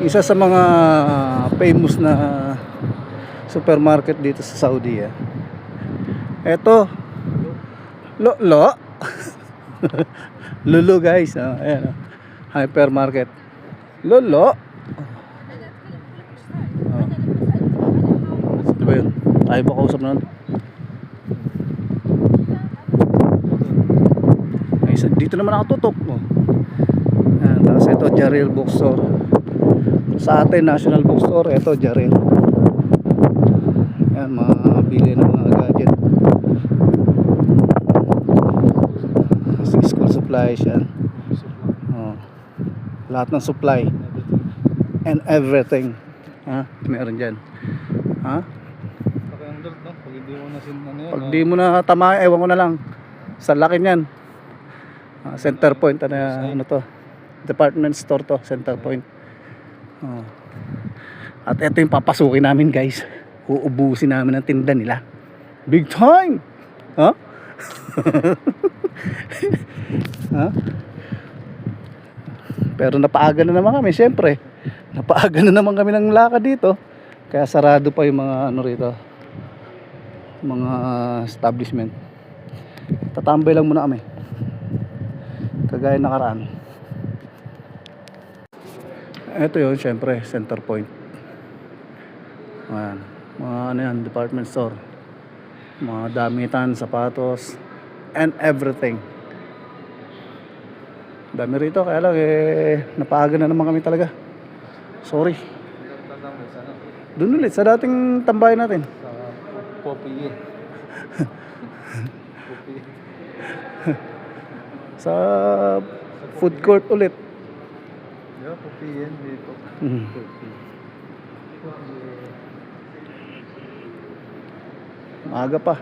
Isa sa mga famous na supermarket dito sa Saudi. Eto, Lo. Lulu guys, ayan, hypermarket. Lolo. Ano ba yun? Tayo ba kausap nun? Ay, dito naman nakatutok. Ayan, tapos ito Jaril Bookstore. Sa atin National Bookstore. Ito Jaril. Ayan, mabili ng mga gadget, school supplies yan. Lahat ng supply and everything meron dyan. Pag di mo na tama, ewan ko na lang sa laki nyan. Center Point, ano to, department store to, Center Point. At ito yung papasukin namin guys. Uubusin namin ang tinda nila big time. Pero napaaga na naman kami, syempre. Napaaga na naman kami ng lakad dito. Kaya sarado pa yung mga ano rito, mga establishment. Tatambay lang muna kami, kagaya nakaraan. Ito yun, syempre, Center Point. Ayan, mga ano yan, department store, mga damitan, sapatos, and everything. Dami rito, kaya lang napaaga na naman kami talaga. Sorry. Doon ulit sa dating tambayan natin. Sa food court ulit. Dito. Maaga pa.